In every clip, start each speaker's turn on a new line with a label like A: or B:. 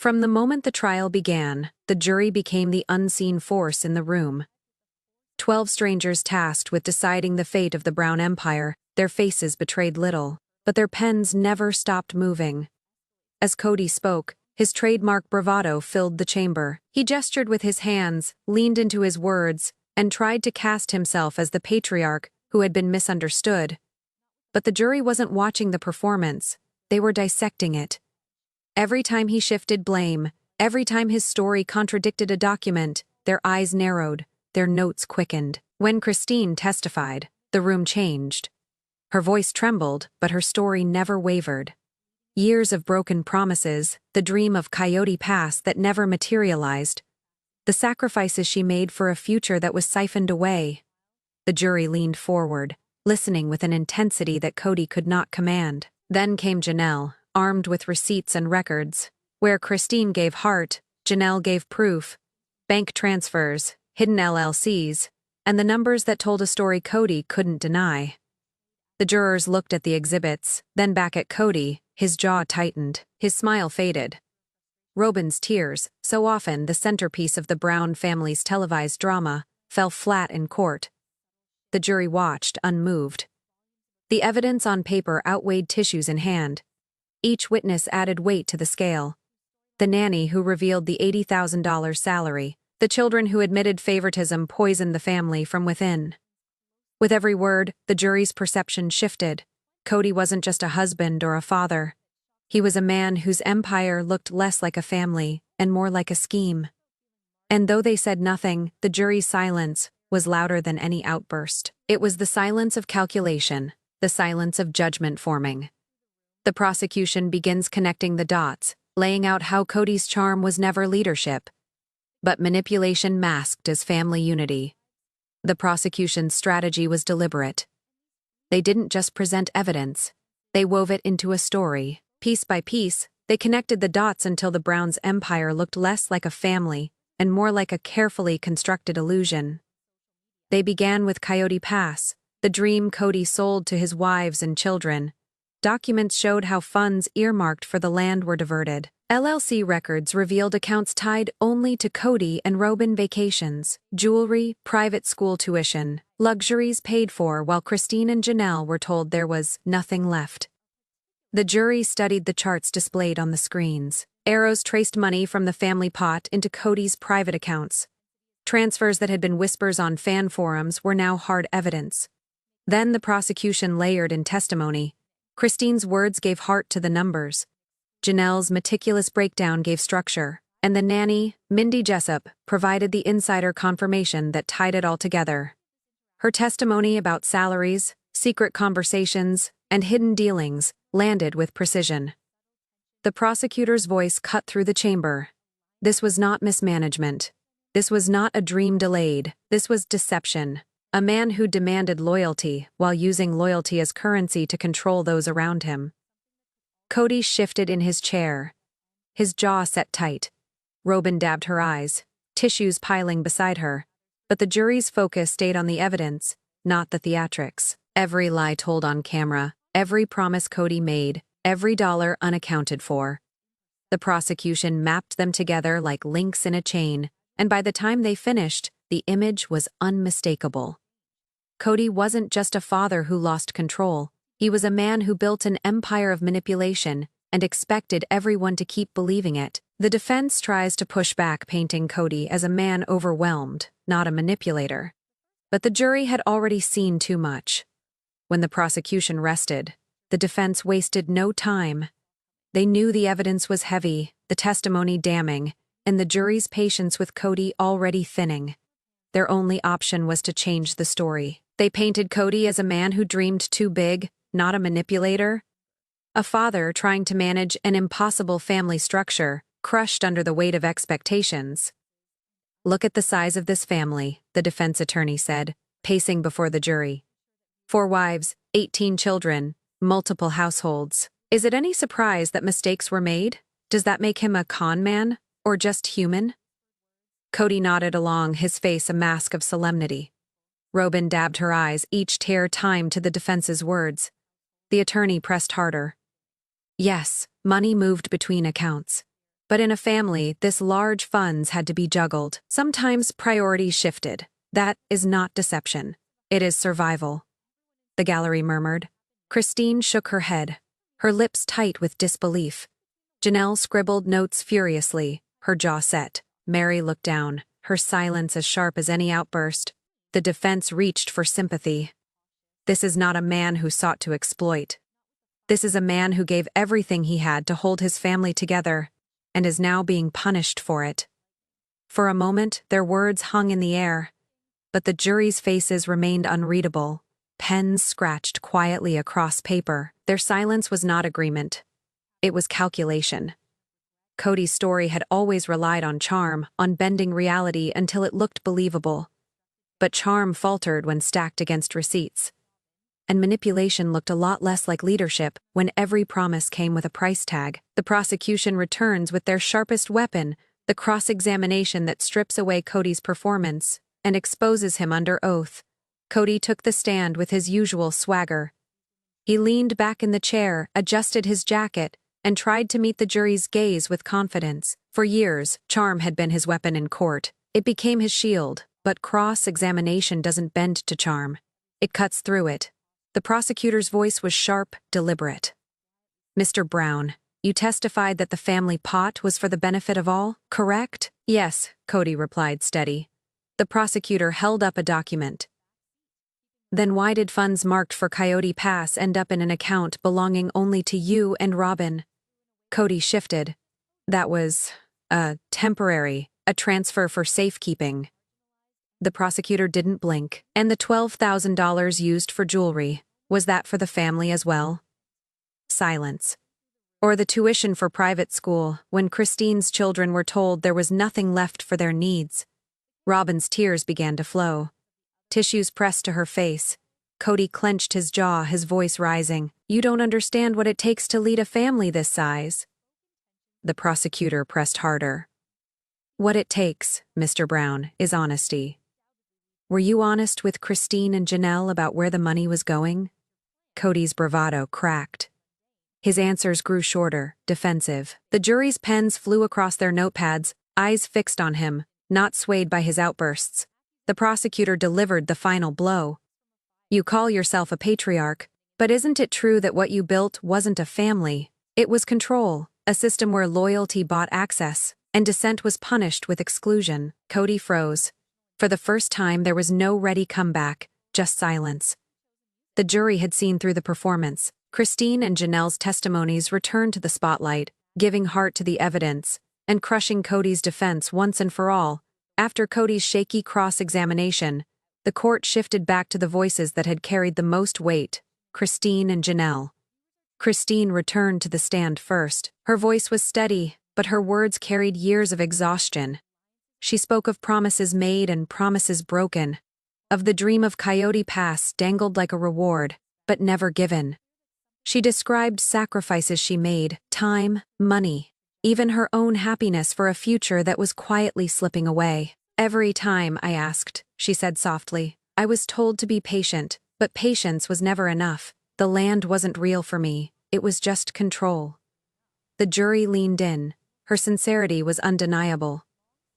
A: From the moment the trial began, the jury became the unseen force in the room. 12 strangers tasked with deciding the fate of the Brown Empire, their faces betrayed little, but their pens never stopped moving. As Cody spoke, his trademark bravado filled the chamber. He gestured with his hands, leaned into his words, and tried to cast himself as the patriarch who had been misunderstood. But the jury wasn't watching the performance, they were dissecting it. Every time he shifted blame, every time his story contradicted a document, their eyes narrowed, their notes quickened. When Christine testified, the room changed. Her voice trembled, but her story never wavered. Years of broken promises, the dream of Coyote Pass that never materialized. The sacrifices she made for a future that was siphoned away. The jury leaned forward, listening with an intensity that Cody could not command. Then came Janelle, armed with receipts and records. Where Christine gave heart, Janelle gave proof. Bank transfers, hidden LLCs, and the numbers that told a story Cody couldn't deny. The jurors looked at the exhibits, then back at Cody, his jaw tightened, his smile faded. Robyn's tears, so often the centerpiece of the Brown family's televised drama, fell flat in court. The jury watched, unmoved. The evidence on paper outweighed tissues in hand. Each witness added weight to the scale. The nanny who revealed the $80,000 salary, the children who admitted favoritism poisoned the family from within. With every word, the jury's perception shifted. Cody wasn't just a husband or a father. He was a man whose empire looked less like a family and more like a scheme. And though they said nothing, the jury's silence was louder than any outburst. It was the silence of calculation, the silence of judgment forming. The prosecution begins connecting the dots, laying out how Cody's charm was never leadership, but manipulation masked as family unity. The prosecution's strategy was deliberate. They didn't just present evidence, they wove it into a story. Piece by piece, they connected the dots until the Browns' empire looked less like a family and more like a carefully constructed illusion. They began with Coyote Pass, the dream Cody sold to his wives and children. Documents showed how funds earmarked for the land were diverted. LLC records revealed accounts tied only to Cody and Robyn vacations, jewelry, private school tuition, luxuries paid for, while Christine and Janelle were told there was nothing left. The jury studied the charts displayed on the screens. Arrows traced money from the family pot into Cody's private accounts. Transfers that had been whispers on fan forums were now hard evidence. Then the prosecution layered in testimony. Christine's words gave heart to the numbers. Janelle's meticulous breakdown gave structure, and the nanny, Mindy Jessup, provided the insider confirmation that tied it all together. Her testimony about salaries, secret conversations, and hidden dealings landed with precision. The prosecutor's voice cut through the chamber. This was not mismanagement. This was not a dream delayed. This was deception. A man who demanded loyalty while using loyalty as currency to control those around him. Cody shifted in his chair. His jaw set tight. Robyn dabbed her eyes, tissues piling beside her. But the jury's focus stayed on the evidence, not the theatrics. Every lie told on camera, every promise Cody made, every dollar unaccounted for. The prosecution mapped them together like links in a chain, and by the time they finished, the image was unmistakable. Cody wasn't just a father who lost control. He was a man who built an empire of manipulation and expected everyone to keep believing it. The defense tries to push back, painting Cody as a man overwhelmed, not a manipulator. But the jury had already seen too much. When the prosecution rested, the defense wasted no time. They knew the evidence was heavy, the testimony damning, and the jury's patience with Cody already thinning. Their only option was to change the story. They painted Cody as a man who dreamed too big, not a manipulator. A father trying to manage an impossible family structure, crushed under the weight of expectations. "Look at the size of this family," the defense attorney said, pacing before the jury. 4 wives, 18 children, multiple households. Is it any surprise that mistakes were made? Does that make him a con man, or just human? Cody nodded along, his face a mask of solemnity. Robyn dabbed her eyes, each tear timed to the defense's words. The attorney pressed harder. Yes, money moved between accounts. But in a family, this large funds had to be juggled. Sometimes priorities shifted. That is not deception. It is survival. The gallery murmured. Christine shook her head, her lips tight with disbelief. Janelle scribbled notes furiously, her jaw set. Meri looked down, her silence as sharp as any outburst. The defense reached for sympathy. This is not a man who sought to exploit. This is a man who gave everything he had to hold his family together, and is now being punished for it. For a moment, their words hung in the air, but the jury's faces remained unreadable. Pens scratched quietly across paper. Their silence was not agreement. It was calculation. Kody's story had always relied on charm, on bending reality until it looked believable. But charm faltered when stacked against receipts. And manipulation looked a lot less like leadership when every promise came with a price tag. The prosecution returns with their sharpest weapon, the cross-examination that strips away Kody's performance and exposes him under oath. Kody took the stand with his usual swagger. He leaned back in the chair, adjusted his jacket, and tried to meet the jury's gaze with confidence. For years, charm had been his weapon in court. It became his shield, but cross-examination doesn't bend to charm. It cuts through it. The prosecutor's voice was sharp, deliberate. Mr. Brown, you testified that the family pot was for the benefit of all, correct? Yes, Kody replied steady. The prosecutor held up a document. Then why did funds marked for Coyote Pass end up in an account belonging only to you and Robyn? Kody shifted. That was, temporary, a transfer for safekeeping. The prosecutor didn't blink. And the $12,000 used for jewelry, was that for the family as well? Silence. Or the tuition for private school, when Christine's children were told there was nothing left for their needs. Robyn's tears began to flow. Tissues pressed to her face. Kody clenched his jaw, his voice rising. You don't understand what it takes to lead a family this size. The prosecutor pressed harder. What it takes, Mr. Brown, is honesty. Were you honest with Christine and Janelle about where the money was going? Kody's bravado cracked. His answers grew shorter, defensive. The jury's pens flew across their notepads, eyes fixed on him, not swayed by his outbursts. The prosecutor delivered the final blow. You call yourself a patriarch, but isn't it true that what you built wasn't a family? It was control, a system where loyalty bought access, and dissent was punished with exclusion. Kody froze. For the first time, there was no ready comeback, just silence. The jury had seen through the performance. Christine and Janelle's testimonies returned to the spotlight, giving heart to the evidence, and crushing Kody's defense once and for all. After Kody's shaky cross-examination, the court shifted back to the voices that had carried the most weight, Christine and Janelle. Christine returned to the stand first. Her voice was steady, but her words carried years of exhaustion. She spoke of promises made and promises broken, of the dream of Coyote Pass dangled like a reward, but never given. She described sacrifices she made, time, money, even her own happiness for a future that was quietly slipping away. Every time I asked, she said softly, I was told to be patient, but patience was never enough. The land wasn't real for me, it was just control. The jury leaned in. Her sincerity was undeniable.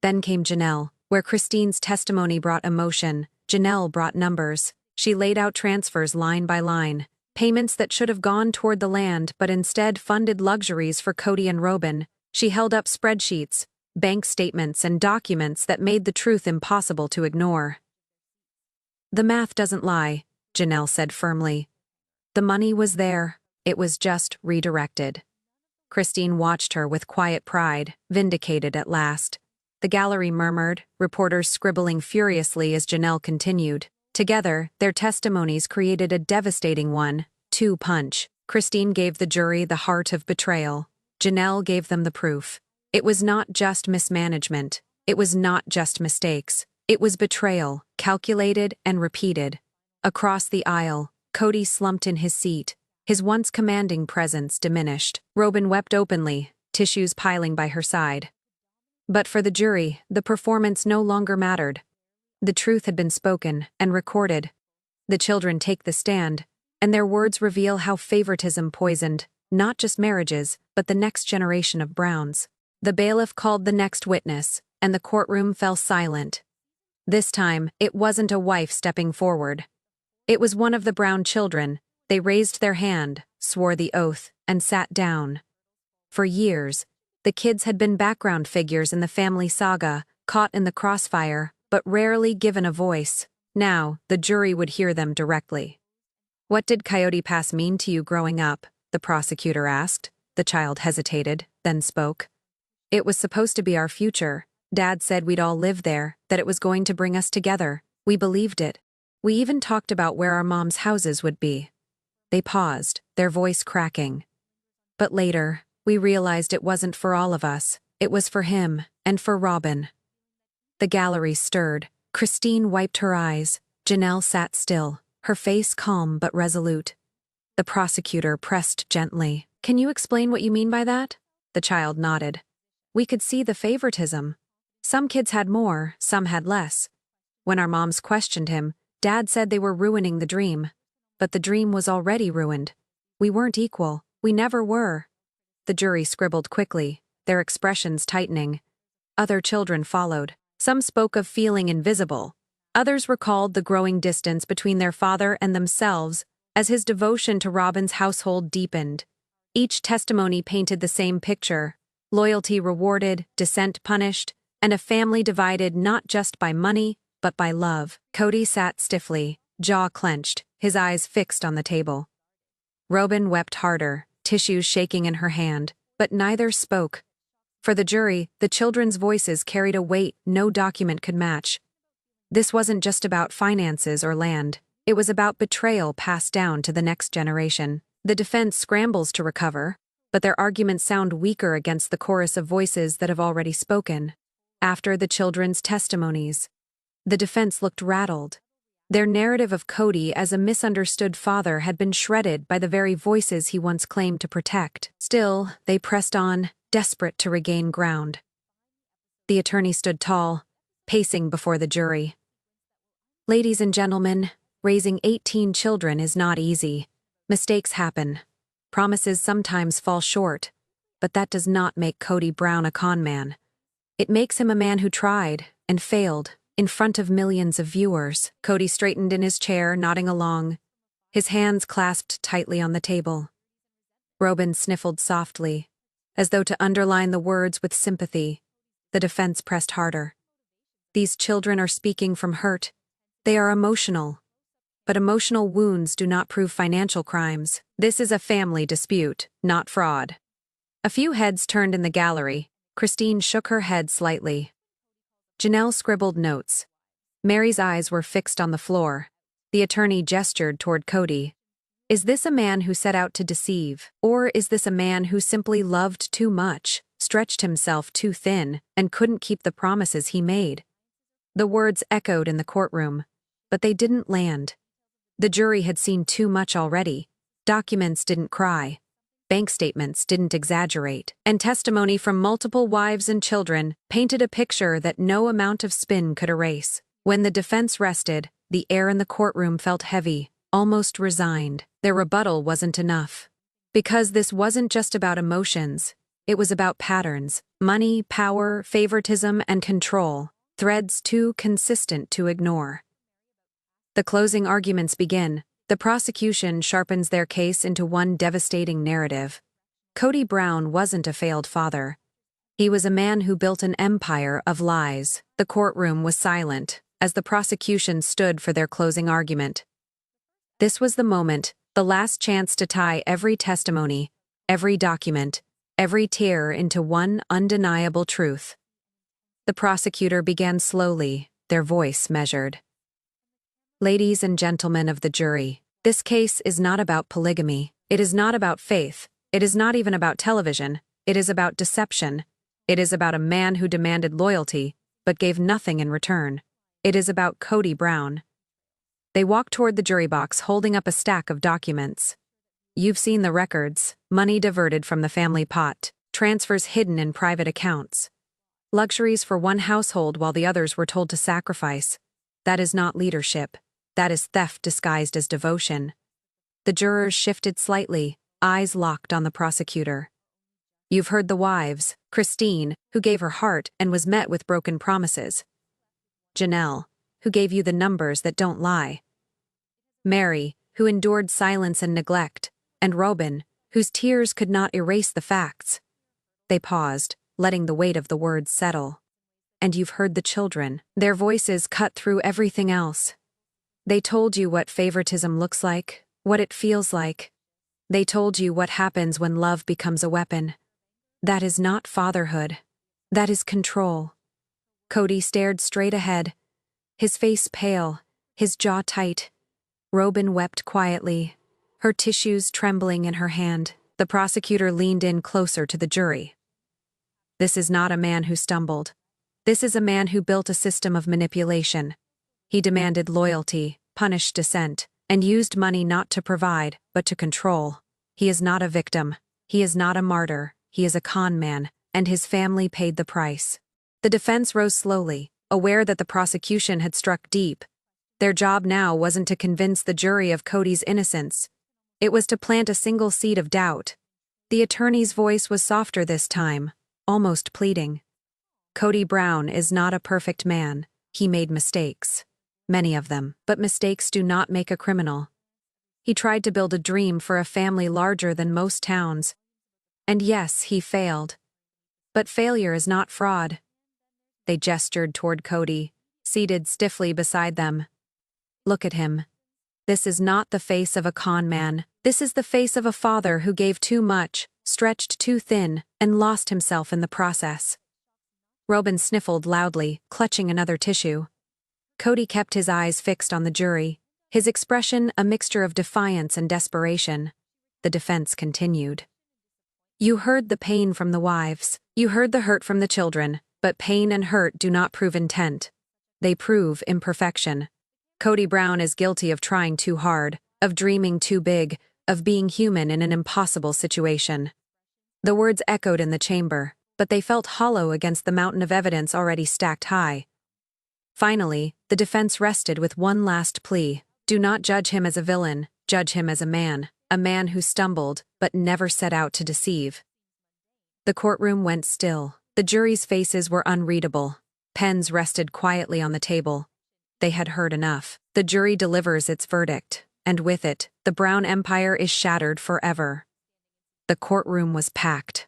A: Then came Janelle, where Christine's testimony brought emotion, Janelle brought numbers. She laid out transfers line by line, payments that should have gone toward the land but instead funded luxuries for Kody and Robyn. She held up spreadsheets, bank statements, and documents that made the truth impossible to ignore. The math doesn't lie, Janelle said firmly. The money was there, it was just redirected. Christine watched her with quiet pride, vindicated at last. The gallery murmured, reporters scribbling furiously as Janelle continued. Together, their testimonies created a devastating 1-2 punch. Christine gave the jury the heart of betrayal. Janelle gave them the proof. It was not just mismanagement. It was not just mistakes. It was betrayal, calculated and repeated. Across the aisle, Kody slumped in his seat. His once commanding presence diminished. Robyn wept openly, tissues piling by her side. But for the jury, the performance no longer mattered. The truth had been spoken and recorded. The children take the stand, and their words reveal how favoritism poisoned, not just marriages, but the next generation of Browns. The bailiff called the next witness, and the courtroom fell silent. This time, it wasn't a wife stepping forward. It was one of the Brown children. They raised their hand, swore the oath, and sat down. For years, the kids had been background figures in the family saga, caught in the crossfire, but rarely given a voice. Now, the jury would hear them directly. "What did Coyote Pass mean to you growing up?" the prosecutor asked. The child hesitated, then spoke. "It was supposed to be our future. Dad said we'd all live there, that it was going to bring us together. We believed it. We even talked about where our mom's houses would be." They paused, their voice cracking. "But later, we realized it wasn't for all of us. It was for him, and for Robyn." The gallery stirred. Christine wiped her eyes. Janelle sat still, her face calm but resolute. The prosecutor pressed gently. "Can you explain what you mean by that?" The child nodded. "We could see the favoritism. Some kids had more, some had less. When our moms questioned him, Dad said they were ruining the dream. But the dream was already ruined. We weren't equal. We never were." The jury scribbled quickly, their expressions tightening. Other children followed. Some spoke of feeling invisible. Others recalled the growing distance between their father and themselves as his devotion to Robyn's household deepened. Each testimony painted the same picture: loyalty rewarded, dissent punished, and a family divided not just by money, but by love. Cody sat stiffly, jaw clenched, his eyes fixed on the table. Robyn wept harder, tissues shaking in her hand, but neither spoke. For the jury, the children's voices carried a weight no document could match. This wasn't just about finances or land. It was about betrayal passed down to the next generation. The defense scrambles to recover, but their arguments sound weaker against the chorus of voices that have already spoken. After the children's testimonies, the defense looked rattled. Their narrative of Cody as a misunderstood father had been shredded by the very voices he once claimed to protect. Still, they pressed on, desperate to regain ground. The attorney stood tall, pacing before the jury. "Ladies and gentlemen, raising 18 children is not easy. Mistakes happen. Promises sometimes fall short, but that does not make Cody Brown a con man. It makes him a man who tried and failed in front of millions of viewers." Cody straightened in his chair, nodding along, his hands clasped tightly on the table. Robyn sniffled softly, as though to underline the words with sympathy. The defense pressed harder. "These children are speaking from hurt. They are emotional. But emotional wounds do not prove financial crimes. This is a family dispute, not fraud." A few heads turned in the gallery. Christine shook her head slightly. Janelle scribbled notes. Meri's eyes were fixed on the floor. The attorney gestured toward Cody. "Is this a man who set out to deceive, or is this a man who simply loved too much, stretched himself too thin, and couldn't keep the promises he made?" The words echoed in the courtroom, but they didn't land. The jury had seen too much already. Documents didn't cry. Bank statements didn't exaggerate, and testimony from multiple wives and children painted a picture that no amount of spin could erase. When the defense rested, the air in the courtroom felt heavy, almost resigned. Their rebuttal wasn't enough. Because this wasn't just about emotions, it was about patterns: money, power, favoritism, and control, threads too consistent to ignore. The closing arguments begin. The prosecution sharpens their case into one devastating narrative. Cody Brown wasn't a failed father. He was a man who built an empire of lies. The courtroom was silent as the prosecution stood for their closing argument. This was the moment, the last chance to tie every testimony, every document, every tear into one undeniable truth. The prosecutor began slowly, their voice measured. "Ladies and gentlemen of the jury, this case is not about polygamy. It is not about faith. It is not even about television. It is about deception. It is about a man who demanded loyalty, but gave nothing in return. It is about Cody Brown." They walked toward the jury box, holding up a stack of documents. "You've seen the records: money diverted from the family pot, transfers hidden in private accounts, luxuries for one household while the others were told to sacrifice. That is not leadership. That is theft disguised as devotion." The jurors shifted slightly, eyes locked on the prosecutor. You've heard the wives, Christine, who gave her heart and was met with broken promises. Janelle, who gave you the numbers that don't lie. Meri, who endured silence and neglect, and Robyn, whose tears could not erase the facts. They paused, letting the weight of the words settle. And you've heard the children. Their voices cut through everything else. They told you what favoritism looks like, what it feels like. They told you what happens when love becomes a weapon. That is not fatherhood. That is control. Cody stared straight ahead, his face pale, his jaw tight. Robyn wept quietly, her tissues trembling in her hand. The prosecutor leaned in closer to the jury. This is not a man who stumbled. This is a man who built a system of manipulation. He demanded loyalty, punished dissent, and used money not to provide, but to control. He is not a victim. He is not a martyr. He is a con man, and his family paid the price. The defense rose slowly, aware that the prosecution had struck deep. Their job now wasn't to convince the jury of Cody's innocence. It was to plant a single seed of doubt. The attorney's voice was softer this time, almost pleading. Kody Brown is not a perfect man. He made mistakes. Many of them, but mistakes do not make a criminal. He tried to build a dream for a family larger than most towns. And yes, he failed. But failure is not fraud. They gestured toward Cody, seated stiffly beside them. Look at him. This is not the face of a con man. This is the face of a father who gave too much, stretched too thin, and lost himself in the process. Robyn sniffled loudly, clutching another tissue. Cody kept his eyes fixed on the jury, his expression a mixture of defiance and desperation. The defense continued. You heard the pain from the wives. You heard the hurt from the children, but pain and hurt do not prove intent. They prove imperfection. Kody Brown is guilty of trying too hard, of dreaming too big, of being human in an impossible situation. The words echoed in the chamber, but they felt hollow against the mountain of evidence already stacked high. Finally, the defense rested with one last plea. Do not judge him as a villain, judge him as a man who stumbled, but never set out to deceive. The courtroom went still. The jury's faces were unreadable. Pens rested quietly on the table. They had heard enough. The jury delivers its verdict, and with it, the Brown Empire is shattered forever. The courtroom was packed.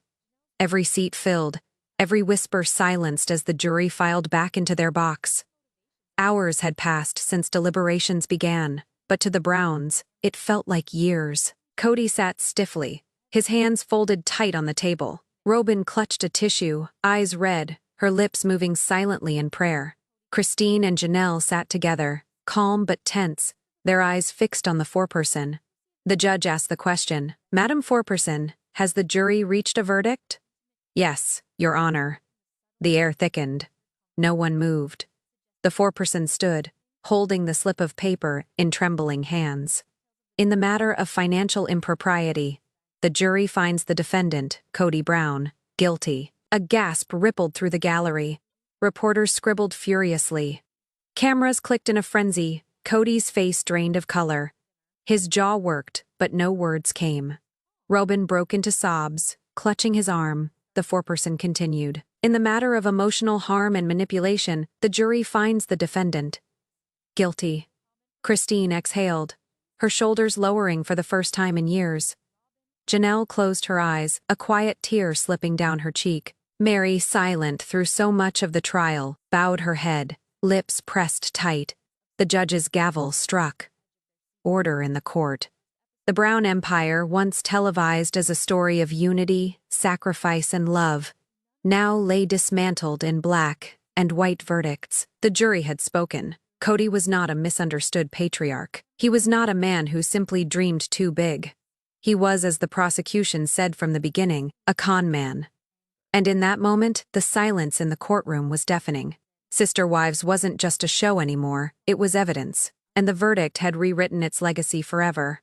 A: Every seat filled, every whisper silenced as the jury filed back into their box. Hours had passed since deliberations began, but to the Browns, it felt like years. Cody sat stiffly, his hands folded tight on the table. Robyn clutched a tissue, eyes red, her lips moving silently in prayer. Christine and Janelle sat together, calm but tense, their eyes fixed on the foreperson. The judge asked the question, Madam Foreperson, has the jury reached a verdict? Yes, Your Honor. The air thickened. No one moved. The foreperson stood, holding the slip of paper in trembling hands. In the matter of financial impropriety, the jury finds the defendant, Kody Brown, guilty. A gasp rippled through the gallery. Reporters scribbled furiously. Cameras clicked in a frenzy. Cody's face drained of color. His jaw worked, but no words came. Robyn broke into sobs, clutching his arm. The foreperson continued. In the matter of emotional harm and manipulation, the jury finds the defendant guilty. Christine exhaled, her shoulders lowering for the first time in years. Janelle closed her eyes, a quiet tear slipping down her cheek. Meri, silent through so much of the trial, bowed her head, lips pressed tight. The judge's gavel struck. Order in the court. The Brown Empire, once televised as a story of unity, sacrifice, and love, now lay dismantled in black and white verdicts. The jury had spoken. Cody was not a misunderstood patriarch. He was not a man who simply dreamed too big. He was, as the prosecution said from the beginning, a con man. And in that moment, the silence in the courtroom was deafening. Sister Wives wasn't just a show anymore, it was evidence, and the verdict had rewritten its legacy forever.